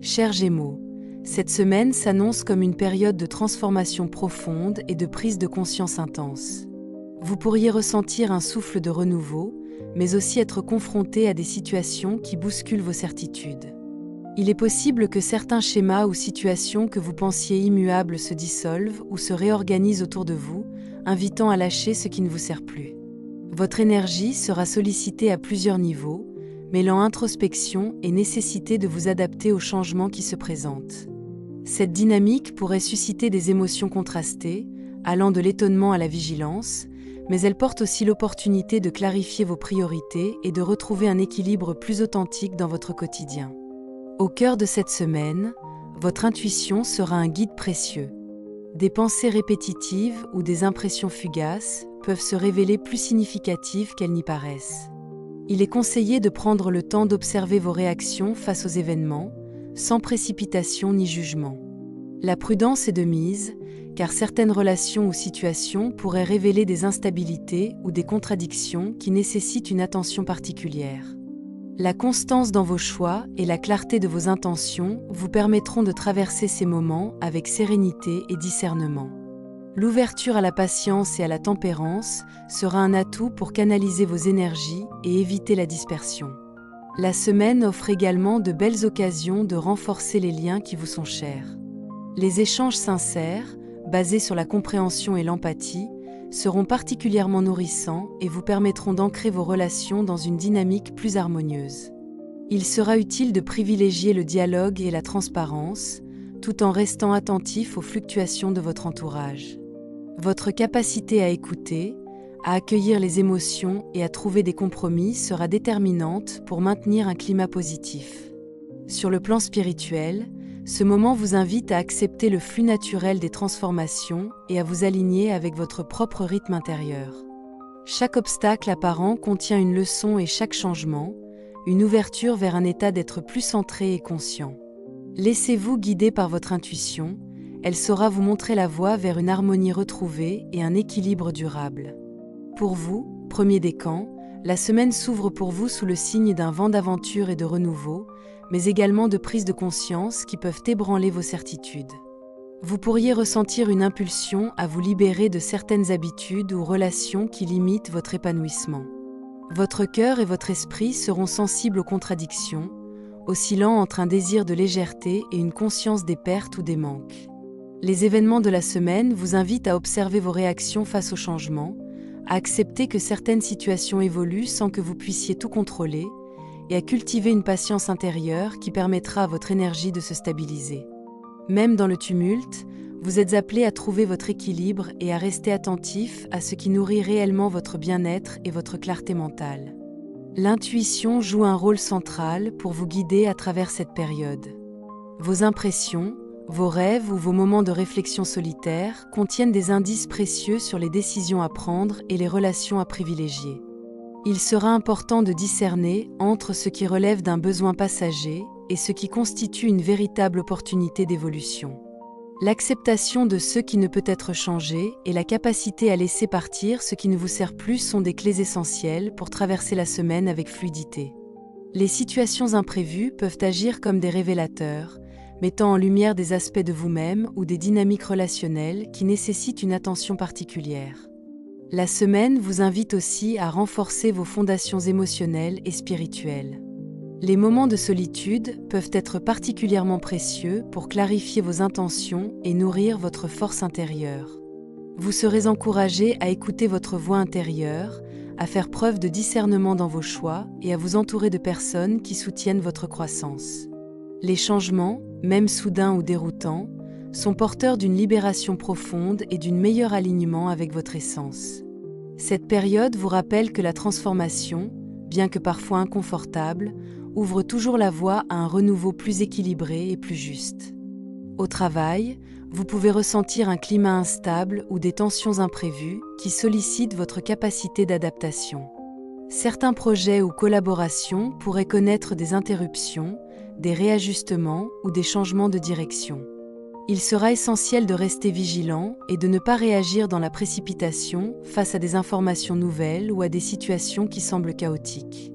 Chers Gémeaux, cette semaine s'annonce comme une période de transformation profonde et de prise de conscience intense. Vous pourriez ressentir un souffle de renouveau, mais aussi être confronté à des situations qui bousculent vos certitudes. Il est possible que certains schémas ou situations que vous pensiez immuables se dissolvent ou se réorganisent autour de vous, invitant à lâcher ce qui ne vous sert plus. Votre énergie sera sollicitée à plusieurs niveaux, mêlant introspection et nécessité de vous adapter aux changements qui se présentent. Cette dynamique pourrait susciter des émotions contrastées, allant de l'étonnement à la vigilance, mais elle porte aussi l'opportunité de clarifier vos priorités et de retrouver un équilibre plus authentique dans votre quotidien. Au cœur de cette semaine, votre intuition sera un guide précieux. Des pensées répétitives ou des impressions fugaces peuvent se révéler plus significatives qu'elles n'y paraissent. Il est conseillé de prendre le temps d'observer vos réactions face aux événements, sans précipitation ni jugement. La prudence est de mise, car certaines relations ou situations pourraient révéler des instabilités ou des contradictions qui nécessitent une attention particulière. La constance dans vos choix et la clarté de vos intentions vous permettront de traverser ces moments avec sérénité et discernement. L'ouverture à la patience et à la tempérance sera un atout pour canaliser vos énergies et éviter la dispersion. La semaine offre également de belles occasions de renforcer les liens qui vous sont chers. Les échanges sincères, basés sur la compréhension et l'empathie, seront particulièrement nourrissants et vous permettront d'ancrer vos relations dans une dynamique plus harmonieuse. Il sera utile de privilégier le dialogue et la transparence, tout en restant attentif aux fluctuations de votre entourage. Votre capacité à écouter, à accueillir les émotions et à trouver des compromis sera déterminante pour maintenir un climat positif. Sur le plan spirituel, ce moment vous invite à accepter le flux naturel des transformations et à vous aligner avec votre propre rythme intérieur. Chaque obstacle apparent contient une leçon et chaque changement, une ouverture vers un état d'être plus centré et conscient. Laissez-vous guider par votre intuition, elle saura vous montrer la voie vers une harmonie retrouvée et un équilibre durable. Pour vous, premier décan, la semaine s'ouvre pour vous sous le signe d'un vent d'aventure et de renouveau, mais également de prise de conscience qui peuvent ébranler vos certitudes. Vous pourriez ressentir une impulsion à vous libérer de certaines habitudes ou relations qui limitent votre épanouissement. Votre cœur et votre esprit seront sensibles aux contradictions, oscillant entre un désir de légèreté et une conscience des pertes ou des manques. Les événements de la semaine vous invitent à observer vos réactions face aux changements, à accepter que certaines situations évoluent sans que vous puissiez tout contrôler, et à cultiver une patience intérieure qui permettra à votre énergie de se stabiliser. Même dans le tumulte, vous êtes appelé à trouver votre équilibre et à rester attentif à ce qui nourrit réellement votre bien-être et votre clarté mentale. L'intuition joue un rôle central pour vous guider à travers cette période. Vos impressions, vos rêves ou vos moments de réflexion solitaire contiennent des indices précieux sur les décisions à prendre et les relations à privilégier. Il sera important de discerner entre ce qui relève d'un besoin passager et ce qui constitue une véritable opportunité d'évolution. L'acceptation de ce qui ne peut être changé et la capacité à laisser partir ce qui ne vous sert plus sont des clés essentielles pour traverser la semaine avec fluidité. Les situations imprévues peuvent agir comme des révélateurs, mettant en lumière des aspects de vous-même ou des dynamiques relationnelles qui nécessitent une attention particulière. La semaine vous invite aussi à renforcer vos fondations émotionnelles et spirituelles. Les moments de solitude peuvent être particulièrement précieux pour clarifier vos intentions et nourrir votre force intérieure. Vous serez encouragé à écouter votre voix intérieure, à faire preuve de discernement dans vos choix et à vous entourer de personnes qui soutiennent votre croissance. Les changements, même soudains ou déroutants, sont porteurs d'une libération profonde et d'un meilleur alignement avec votre essence. Cette période vous rappelle que la transformation, bien que parfois inconfortable, ouvre toujours la voie à un renouveau plus équilibré et plus juste. Au travail, vous pouvez ressentir un climat instable ou des tensions imprévues qui sollicitent votre capacité d'adaptation. Certains projets ou collaborations pourraient connaître des interruptions, des réajustements ou des changements de direction. Il sera essentiel de rester vigilant et de ne pas réagir dans la précipitation face à des informations nouvelles ou à des situations qui semblent chaotiques.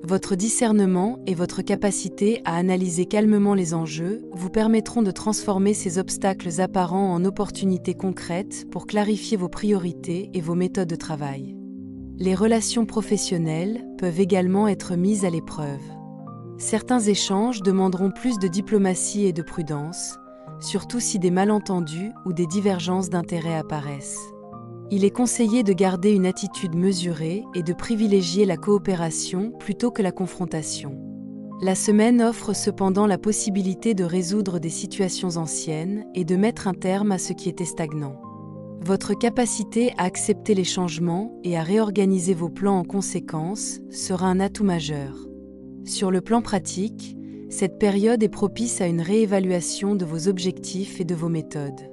Votre discernement et votre capacité à analyser calmement les enjeux vous permettront de transformer ces obstacles apparents en opportunités concrètes pour clarifier vos priorités et vos méthodes de travail. Les relations professionnelles peuvent également être mises à l'épreuve. Certains échanges demanderont plus de diplomatie et de prudence, surtout si des malentendus ou des divergences d'intérêts apparaissent. Il est conseillé de garder une attitude mesurée et de privilégier la coopération plutôt que la confrontation. La semaine offre cependant la possibilité de résoudre des situations anciennes et de mettre un terme à ce qui était stagnant. Votre capacité à accepter les changements et à réorganiser vos plans en conséquence sera un atout majeur. Sur le plan pratique, cette période est propice à une réévaluation de vos objectifs et de vos méthodes.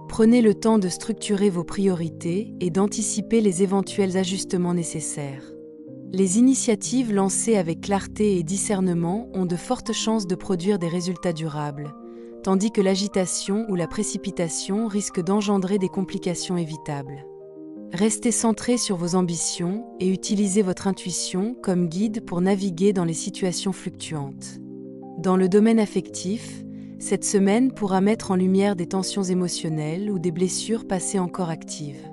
Prenez le temps de structurer vos priorités et d'anticiper les éventuels ajustements nécessaires. Les initiatives lancées avec clarté et discernement ont de fortes chances de produire des résultats durables, tandis que l'agitation ou la précipitation risquent d'engendrer des complications évitables. Restez centré sur vos ambitions et utilisez votre intuition comme guide pour naviguer dans les situations fluctuantes. Dans le domaine affectif, cette semaine pourra mettre en lumière des tensions émotionnelles ou des blessures passées encore actives.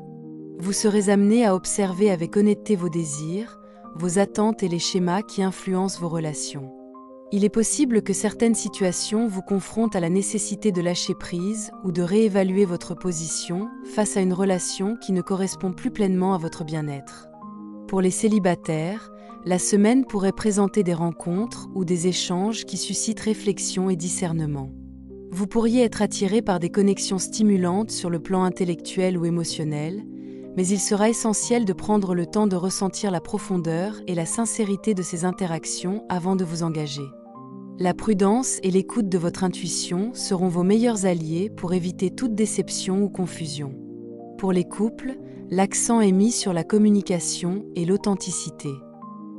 Vous serez amené à observer avec honnêteté vos désirs, vos attentes et les schémas qui influencent vos relations. Il est possible que certaines situations vous confrontent à la nécessité de lâcher prise ou de réévaluer votre position face à une relation qui ne correspond plus pleinement à votre bien-être. Pour les célibataires, la semaine pourrait présenter des rencontres ou des échanges qui suscitent réflexion et discernement. Vous pourriez être attiré par des connexions stimulantes sur le plan intellectuel ou émotionnel, mais il sera essentiel de prendre le temps de ressentir la profondeur et la sincérité de ces interactions avant de vous engager. La prudence et l'écoute de votre intuition seront vos meilleurs alliés pour éviter toute déception ou confusion. Pour les couples, l'accent est mis sur la communication et l'authenticité.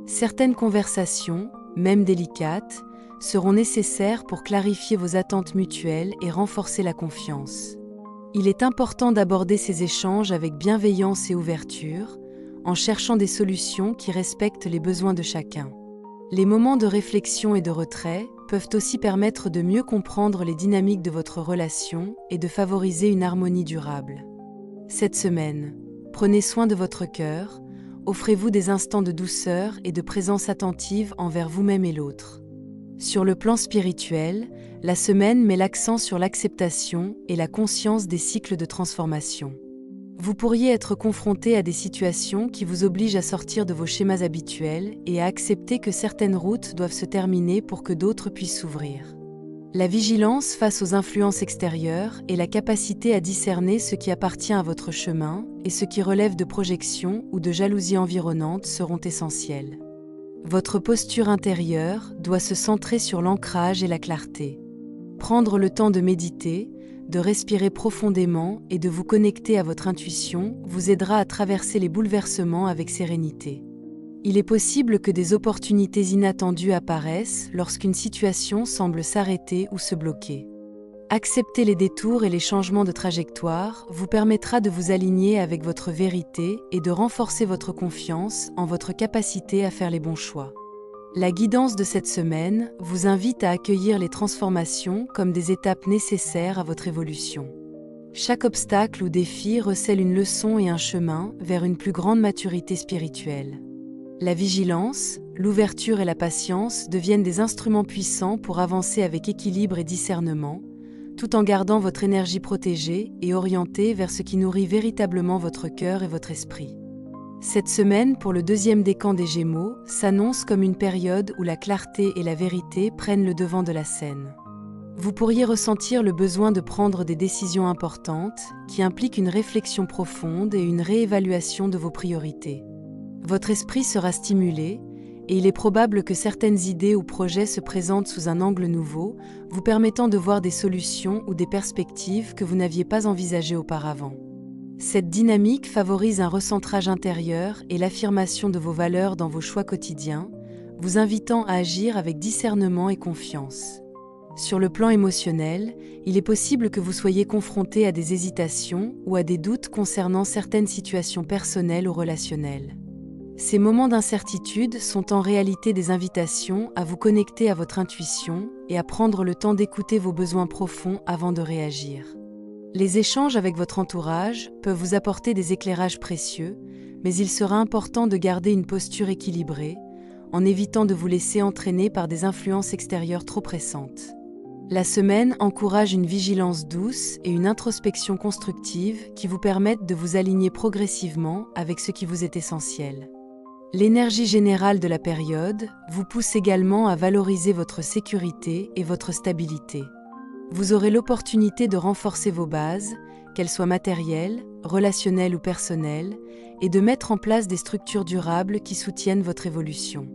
Certaines conversations, même délicates, seront nécessaires pour clarifier vos attentes mutuelles et renforcer la confiance. Il est important d'aborder ces échanges avec bienveillance et ouverture, en cherchant des solutions qui respectent les besoins de chacun. Les moments de réflexion et de retrait peuvent aussi permettre de mieux comprendre les dynamiques de votre relation et de favoriser une harmonie durable. Cette semaine, prenez soin de votre cœur, offrez-vous des instants de douceur et de présence attentive envers vous-même et l'autre. Sur le plan spirituel, la semaine met l'accent sur l'acceptation et la conscience des cycles de transformation. Vous pourriez être confronté à des situations qui vous obligent à sortir de vos schémas habituels et à accepter que certaines routes doivent se terminer pour que d'autres puissent s'ouvrir. La vigilance face aux influences extérieures et la capacité à discerner ce qui appartient à votre chemin et ce qui relève de projections ou de jalousie environnante seront essentielles. Votre posture intérieure doit se centrer sur l'ancrage et la clarté. Prendre le temps de méditer, de respirer profondément et de vous connecter à votre intuition vous aidera à traverser les bouleversements avec sérénité. Il est possible que des opportunités inattendues apparaissent lorsqu'une situation semble s'arrêter ou se bloquer. Accepter les détours et les changements de trajectoire vous permettra de vous aligner avec votre vérité et de renforcer votre confiance en votre capacité à faire les bons choix. La guidance de cette semaine vous invite à accueillir les transformations comme des étapes nécessaires à votre évolution. Chaque obstacle ou défi recèle une leçon et un chemin vers une plus grande maturité spirituelle. La vigilance, l'ouverture et la patience deviennent des instruments puissants pour avancer avec équilibre et discernement, tout en gardant votre énergie protégée et orientée vers ce qui nourrit véritablement votre cœur et votre esprit. Cette semaine, pour le deuxième décan des Gémeaux, s'annonce comme une période où la clarté et la vérité prennent le devant de la scène. Vous pourriez ressentir le besoin de prendre des décisions importantes qui impliquent une réflexion profonde et une réévaluation de vos priorités. Votre esprit sera stimulé et il est probable que certaines idées ou projets se présentent sous un angle nouveau, vous permettant de voir des solutions ou des perspectives que vous n'aviez pas envisagées auparavant. Cette dynamique favorise un recentrage intérieur et l'affirmation de vos valeurs dans vos choix quotidiens, vous invitant à agir avec discernement et confiance. Sur le plan émotionnel, il est possible que vous soyez confronté à des hésitations ou à des doutes concernant certaines situations personnelles ou relationnelles. Ces moments d'incertitude sont en réalité des invitations à vous connecter à votre intuition et à prendre le temps d'écouter vos besoins profonds avant de réagir. Les échanges avec votre entourage peuvent vous apporter des éclairages précieux, mais il sera important de garder une posture équilibrée, en évitant de vous laisser entraîner par des influences extérieures trop pressantes. La semaine encourage une vigilance douce et une introspection constructive qui vous permettent de vous aligner progressivement avec ce qui vous est essentiel. L'énergie générale de la période vous pousse également à valoriser votre sécurité et votre stabilité. Vous aurez l'opportunité de renforcer vos bases, qu'elles soient matérielles, relationnelles ou personnelles, et de mettre en place des structures durables qui soutiennent votre évolution.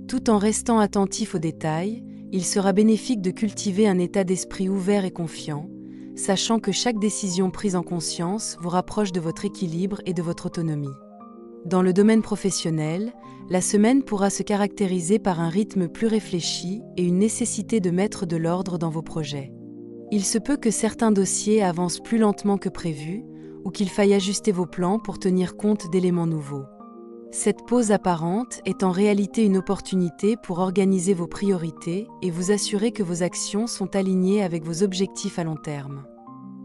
Tout en restant attentif aux détails, il sera bénéfique de cultiver un état d'esprit ouvert et confiant, sachant que chaque décision prise en conscience vous rapproche de votre équilibre et de votre autonomie. Dans le domaine professionnel, la semaine pourra se caractériser par un rythme plus réfléchi et une nécessité de mettre de l'ordre dans vos projets. Il se peut que certains dossiers avancent plus lentement que prévu ou qu'il faille ajuster vos plans pour tenir compte d'éléments nouveaux. Cette pause apparente est en réalité une opportunité pour organiser vos priorités et vous assurer que vos actions sont alignées avec vos objectifs à long terme.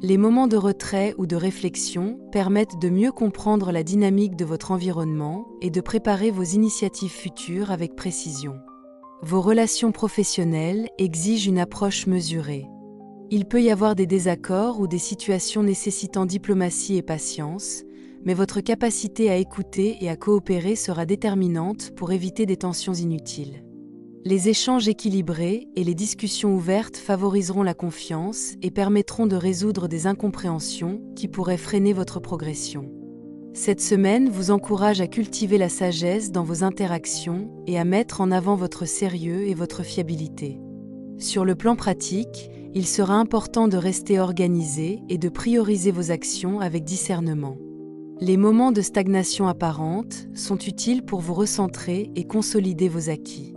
Les moments de retrait ou de réflexion permettent de mieux comprendre la dynamique de votre environnement et de préparer vos initiatives futures avec précision. Vos relations professionnelles exigent une approche mesurée. Il peut y avoir des désaccords ou des situations nécessitant diplomatie et patience, mais votre capacité à écouter et à coopérer sera déterminante pour éviter des tensions inutiles. Les échanges équilibrés et les discussions ouvertes favoriseront la confiance et permettront de résoudre des incompréhensions qui pourraient freiner votre progression. Cette semaine vous encourage à cultiver la sagesse dans vos interactions et à mettre en avant votre sérieux et votre fiabilité. Sur le plan pratique, il sera important de rester organisé et de prioriser vos actions avec discernement. Les moments de stagnation apparente sont utiles pour vous recentrer et consolider vos acquis.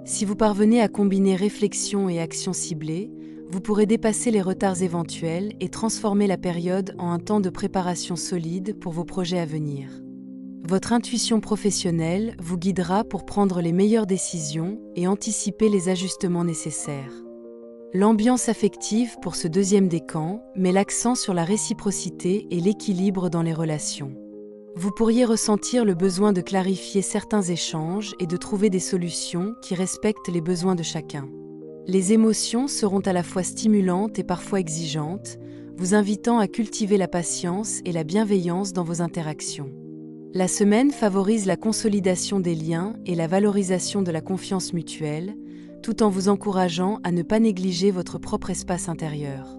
Si vous parvenez à combiner réflexion et action ciblée, vous pourrez dépasser les retards éventuels et transformer la période en un temps de préparation solide pour vos projets à venir. Votre intuition professionnelle vous guidera pour prendre les meilleures décisions et anticiper les ajustements nécessaires. L'ambiance affective pour ce deuxième décan met l'accent sur la réciprocité et l'équilibre dans les relations. Vous pourriez ressentir le besoin de clarifier certains échanges et de trouver des solutions qui respectent les besoins de chacun. Les émotions seront à la fois stimulantes et parfois exigeantes, vous invitant à cultiver la patience et la bienveillance dans vos interactions. La semaine favorise la consolidation des liens et la valorisation de la confiance mutuelle, tout en vous encourageant à ne pas négliger votre propre espace intérieur.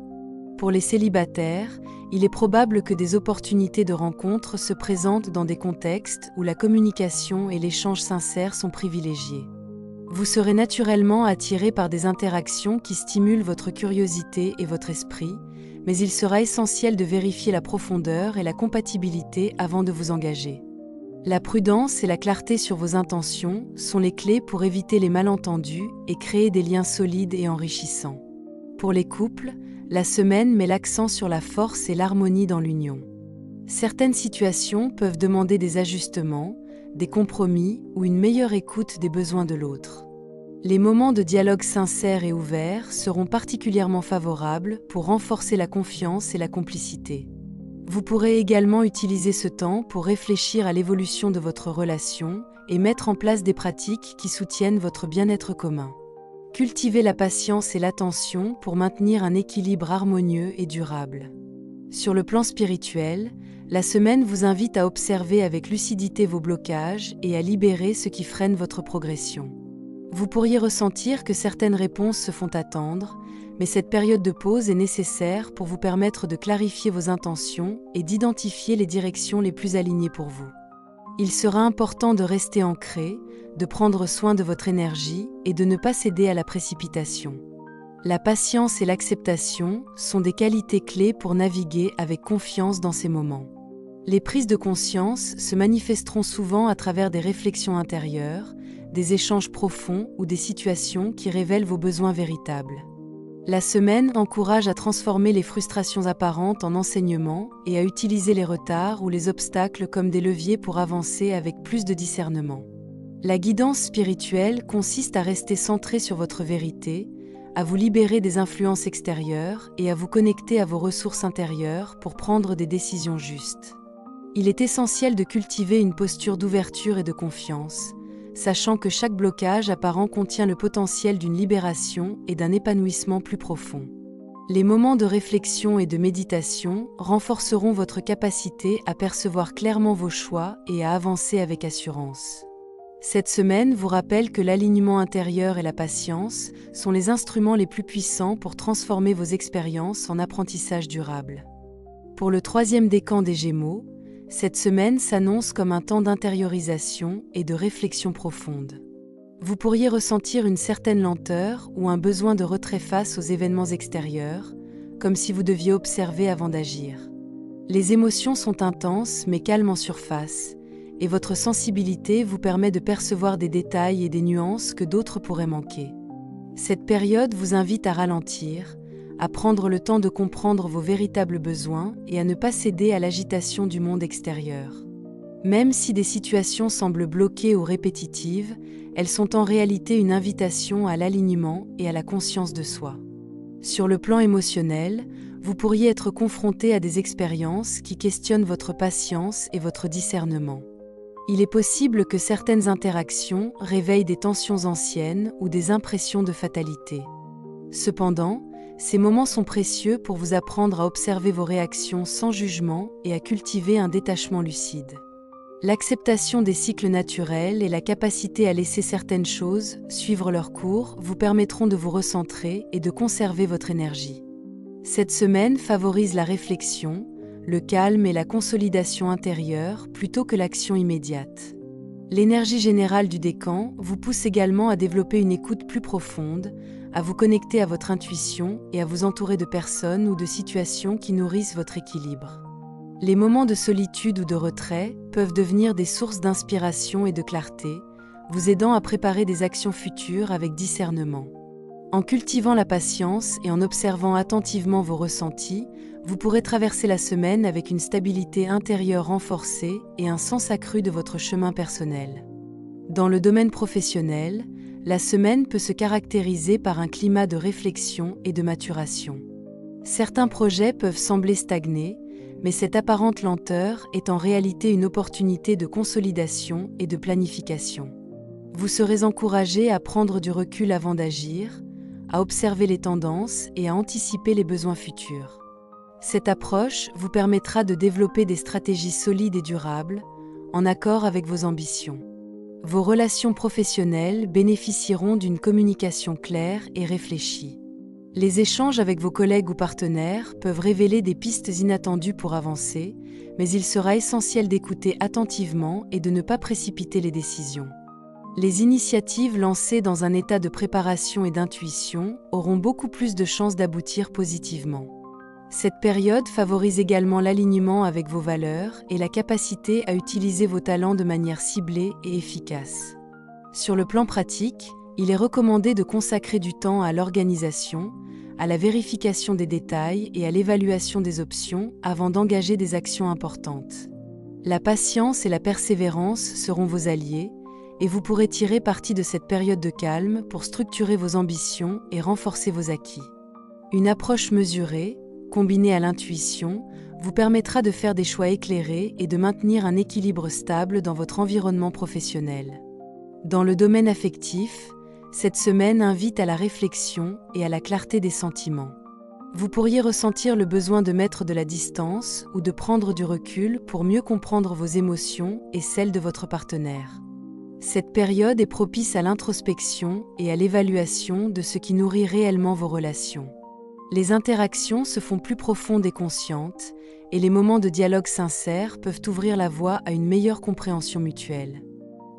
Pour les célibataires, il est probable que des opportunités de rencontre se présentent dans des contextes où la communication et l'échange sincère sont privilégiés. Vous serez naturellement attiré par des interactions qui stimulent votre curiosité et votre esprit, mais il sera essentiel de vérifier la profondeur et la compatibilité avant de vous engager. La prudence et la clarté sur vos intentions sont les clés pour éviter les malentendus et créer des liens solides et enrichissants. Pour les couples, la semaine met l'accent sur la force et l'harmonie dans l'union. Certaines situations peuvent demander des ajustements, des compromis ou une meilleure écoute des besoins de l'autre. Les moments de dialogue sincère et ouvert seront particulièrement favorables pour renforcer la confiance et la complicité. Vous pourrez également utiliser ce temps pour réfléchir à l'évolution de votre relation et mettre en place des pratiques qui soutiennent votre bien-être commun. Cultivez la patience et l'attention pour maintenir un équilibre harmonieux et durable. Sur le plan spirituel, la semaine vous invite à observer avec lucidité vos blocages et à libérer ce qui freine votre progression. Vous pourriez ressentir que certaines réponses se font attendre, mais cette période de pause est nécessaire pour vous permettre de clarifier vos intentions et d'identifier les directions les plus alignées pour vous. Il sera important de rester ancré, de prendre soin de votre énergie et de ne pas céder à la précipitation. La patience et l'acceptation sont des qualités clés pour naviguer avec confiance dans ces moments. Les prises de conscience se manifesteront souvent à travers des réflexions intérieures, des échanges profonds ou des situations qui révèlent vos besoins véritables. La semaine encourage à transformer les frustrations apparentes en enseignements et à utiliser les retards ou les obstacles comme des leviers pour avancer avec plus de discernement. La guidance spirituelle consiste à rester centré sur votre vérité, à vous libérer des influences extérieures et à vous connecter à vos ressources intérieures pour prendre des décisions justes. Il est essentiel de cultiver une posture d'ouverture et de confiance, sachant que chaque blocage apparent contient le potentiel d'une libération et d'un épanouissement plus profond. Les moments de réflexion et de méditation renforceront votre capacité à percevoir clairement vos choix et à avancer avec assurance. Cette semaine vous rappelle que l'alignement intérieur et la patience sont les instruments les plus puissants pour transformer vos expériences en apprentissage durable. Pour le 3e décan des Gémeaux, cette semaine s'annonce comme un temps d'intériorisation et de réflexion profonde. Vous pourriez ressentir une certaine lenteur ou un besoin de retrait face aux événements extérieurs, comme si vous deviez observer avant d'agir. Les émotions sont intenses mais calmes en surface, et votre sensibilité vous permet de percevoir des détails et des nuances que d'autres pourraient manquer. Cette période vous invite à ralentir, à prendre le temps de comprendre vos véritables besoins et à ne pas céder à l'agitation du monde extérieur. Même si des situations semblent bloquées ou répétitives, elles sont en réalité une invitation à l'alignement et à la conscience de soi. Sur le plan émotionnel, vous pourriez être confronté à des expériences qui questionnent votre patience et votre discernement. Il est possible que certaines interactions réveillent des tensions anciennes ou des impressions de fatalité. Cependant, ces moments sont précieux pour vous apprendre à observer vos réactions sans jugement et à cultiver un détachement lucide. L'acceptation des cycles naturels et la capacité à laisser certaines choses suivre leur cours vous permettront de vous recentrer et de conserver votre énergie. Cette semaine favorise la réflexion, le calme et la consolidation intérieure plutôt que l'action immédiate. L'énergie générale du décan vous pousse également à développer une écoute plus profonde, à vous connecter à votre intuition et à vous entourer de personnes ou de situations qui nourrissent votre équilibre. Les moments de solitude ou de retrait peuvent devenir des sources d'inspiration et de clarté, vous aidant à préparer des actions futures avec discernement. En cultivant la patience et en observant attentivement vos ressentis, vous pourrez traverser la semaine avec une stabilité intérieure renforcée et un sens accru de votre chemin personnel. Dans le domaine professionnel, la semaine peut se caractériser par un climat de réflexion et de maturation. Certains projets peuvent sembler stagner, mais cette apparente lenteur est en réalité une opportunité de consolidation et de planification. Vous serez encouragé à prendre du recul avant d'agir, à observer les tendances et à anticiper les besoins futurs. Cette approche vous permettra de développer des stratégies solides et durables, en accord avec vos ambitions. Vos relations professionnelles bénéficieront d'une communication claire et réfléchie. Les échanges avec vos collègues ou partenaires peuvent révéler des pistes inattendues pour avancer, mais il sera essentiel d'écouter attentivement et de ne pas précipiter les décisions. Les initiatives lancées dans un état de préparation et d'intuition auront beaucoup plus de chances d'aboutir positivement. Cette période favorise également l'alignement avec vos valeurs et la capacité à utiliser vos talents de manière ciblée et efficace. Sur le plan pratique, il est recommandé de consacrer du temps à l'organisation, à la vérification des détails et à l'évaluation des options avant d'engager des actions importantes. La patience et la persévérance seront vos alliés, et vous pourrez tirer parti de cette période de calme pour structurer vos ambitions et renforcer vos acquis. Une approche mesurée, combinée à l'intuition, vous permettra de faire des choix éclairés et de maintenir un équilibre stable dans votre environnement professionnel. Dans le domaine affectif, cette semaine invite à la réflexion et à la clarté des sentiments. Vous pourriez ressentir le besoin de mettre de la distance ou de prendre du recul pour mieux comprendre vos émotions et celles de votre partenaire. Cette période est propice à l'introspection et à l'évaluation de ce qui nourrit réellement vos relations. Les interactions se font plus profondes et conscientes, et les moments de dialogue sincères peuvent ouvrir la voie à une meilleure compréhension mutuelle.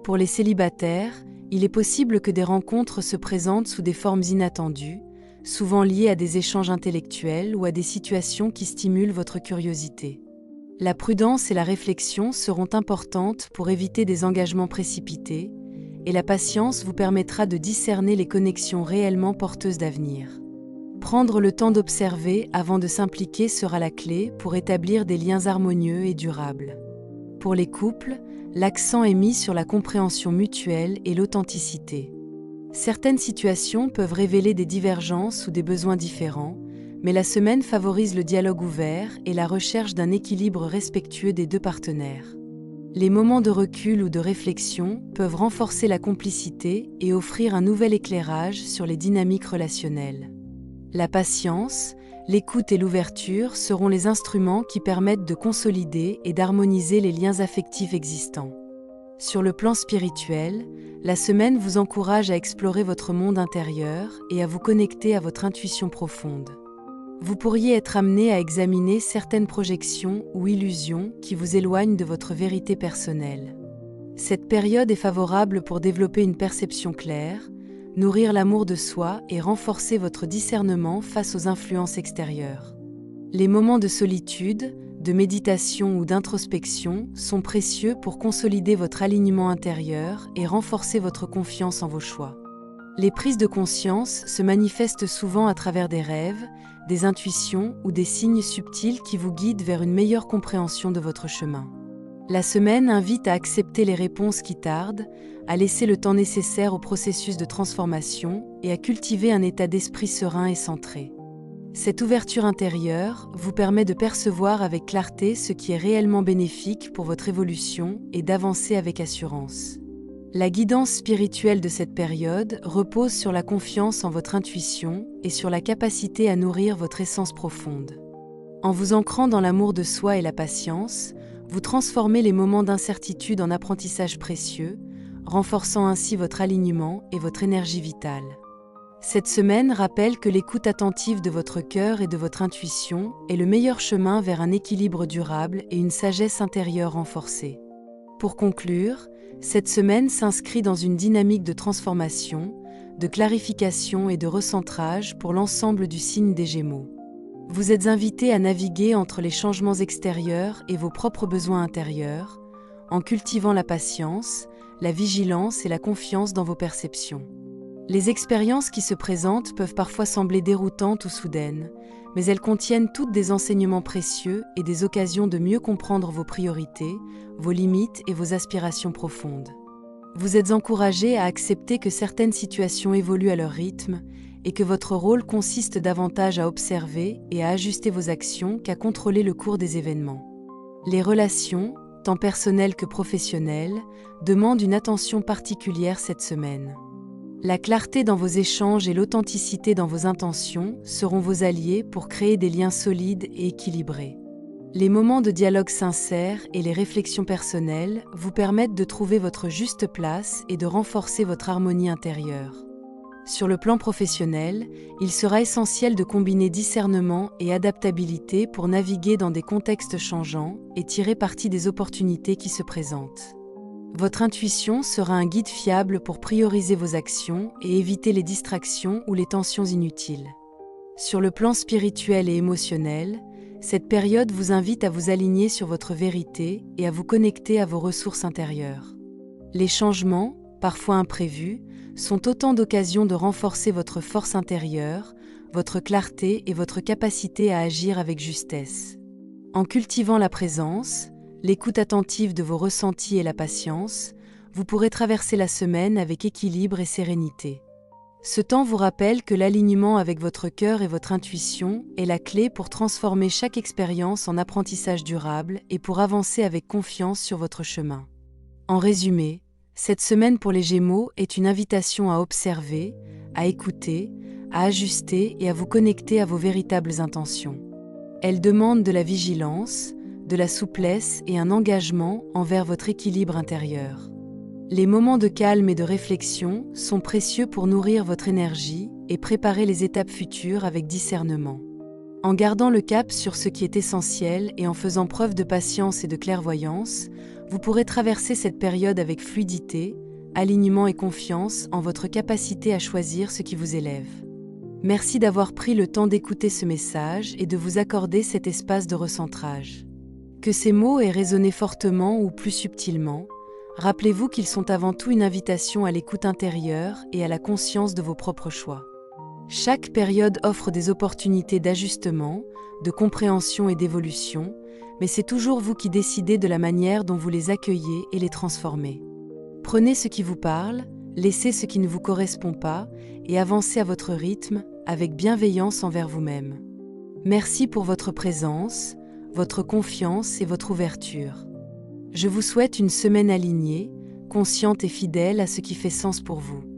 Pour les célibataires, il est possible que des rencontres se présentent sous des formes inattendues, souvent liées à des échanges intellectuels ou à des situations qui stimulent votre curiosité. La prudence et la réflexion seront importantes pour éviter des engagements précipités, et la patience vous permettra de discerner les connexions réellement porteuses d'avenir. Prendre le temps d'observer avant de s'impliquer sera la clé pour établir des liens harmonieux et durables. Pour les couples, l'accent est mis sur la compréhension mutuelle et l'authenticité. Certaines situations peuvent révéler des divergences ou des besoins différents, mais la semaine favorise le dialogue ouvert et la recherche d'un équilibre respectueux des deux partenaires. Les moments de recul ou de réflexion peuvent renforcer la complicité et offrir un nouvel éclairage sur les dynamiques relationnelles. La patience, l'écoute et l'ouverture seront les instruments qui permettent de consolider et d'harmoniser les liens affectifs existants. Sur le plan spirituel, la semaine vous encourage à explorer votre monde intérieur et à vous connecter à votre intuition profonde. Vous pourriez être amené à examiner certaines projections ou illusions qui vous éloignent de votre vérité personnelle. Cette période est favorable pour développer une perception claire, nourrir l'amour de soi et renforcer votre discernement face aux influences extérieures. Les moments de solitude, de méditation ou d'introspection sont précieux pour consolider votre alignement intérieur et renforcer votre confiance en vos choix. Les prises de conscience se manifestent souvent à travers des rêves, des intuitions ou des signes subtils qui vous guident vers une meilleure compréhension de votre chemin. La semaine invite à accepter les réponses qui tardent, à laisser le temps nécessaire au processus de transformation et à cultiver un état d'esprit serein et centré. Cette ouverture intérieure vous permet de percevoir avec clarté ce qui est réellement bénéfique pour votre évolution et d'avancer avec assurance. La guidance spirituelle de cette période repose sur la confiance en votre intuition et sur la capacité à nourrir votre essence profonde. En vous ancrant dans l'amour de soi et la patience, vous transformez les moments d'incertitude en apprentissage précieux, renforçant ainsi votre alignement et votre énergie vitale. Cette semaine rappelle que l'écoute attentive de votre cœur et de votre intuition est le meilleur chemin vers un équilibre durable et une sagesse intérieure renforcée. Pour conclure, cette semaine s'inscrit dans une dynamique de transformation, de clarification et de recentrage pour l'ensemble du signe des Gémeaux. Vous êtes invité à naviguer entre les changements extérieurs et vos propres besoins intérieurs, en cultivant la patience, la vigilance et la confiance dans vos perceptions. Les expériences qui se présentent peuvent parfois sembler déroutantes ou soudaines, mais elles contiennent toutes des enseignements précieux et des occasions de mieux comprendre vos priorités, vos limites et vos aspirations profondes. Vous êtes encouragé à accepter que certaines situations évoluent à leur rythme et que votre rôle consiste davantage à observer et à ajuster vos actions qu'à contrôler le cours des événements. Les relations, tant personnelles que professionnelles, demandent une attention particulière cette semaine. La clarté dans vos échanges et l'authenticité dans vos intentions seront vos alliés pour créer des liens solides et équilibrés. Les moments de dialogue sincère et les réflexions personnelles vous permettent de trouver votre juste place et de renforcer votre harmonie intérieure. Sur le plan professionnel, il sera essentiel de combiner discernement et adaptabilité pour naviguer dans des contextes changeants et tirer parti des opportunités qui se présentent. Votre intuition sera un guide fiable pour prioriser vos actions et éviter les distractions ou les tensions inutiles. Sur le plan spirituel et émotionnel, cette période vous invite à vous aligner sur votre vérité et à vous connecter à vos ressources intérieures. Les changements, parfois imprévus, sont autant d'occasions de renforcer votre force intérieure, votre clarté et votre capacité à agir avec justesse. En cultivant la présence, l'écoute attentive de vos ressentis et la patience, vous pourrez traverser la semaine avec équilibre et sérénité. Ce temps vous rappelle que l'alignement avec votre cœur et votre intuition est la clé pour transformer chaque expérience en apprentissage durable et pour avancer avec confiance sur votre chemin. En résumé, cette semaine pour les Gémeaux est une invitation à observer, à écouter, à ajuster et à vous connecter à vos véritables intentions. Elle demande de la vigilance, de la souplesse et un engagement envers votre équilibre intérieur. Les moments de calme et de réflexion sont précieux pour nourrir votre énergie et préparer les étapes futures avec discernement. En gardant le cap sur ce qui est essentiel et en faisant preuve de patience et de clairvoyance, vous pourrez traverser cette période avec fluidité, alignement et confiance en votre capacité à choisir ce qui vous élève. Merci d'avoir pris le temps d'écouter ce message et de vous accorder cet espace de recentrage. Que ces mots aient résonné fortement ou plus subtilement, rappelez-vous qu'ils sont avant tout une invitation à l'écoute intérieure et à la conscience de vos propres choix. Chaque période offre des opportunités d'ajustement, de compréhension et d'évolution, mais c'est toujours vous qui décidez de la manière dont vous les accueillez et les transformez. Prenez ce qui vous parle, laissez ce qui ne vous correspond pas et avancez à votre rythme, avec bienveillance envers vous-même. Merci pour votre présence, votre confiance et votre ouverture. Je vous souhaite une semaine alignée, consciente et fidèle à ce qui fait sens pour vous.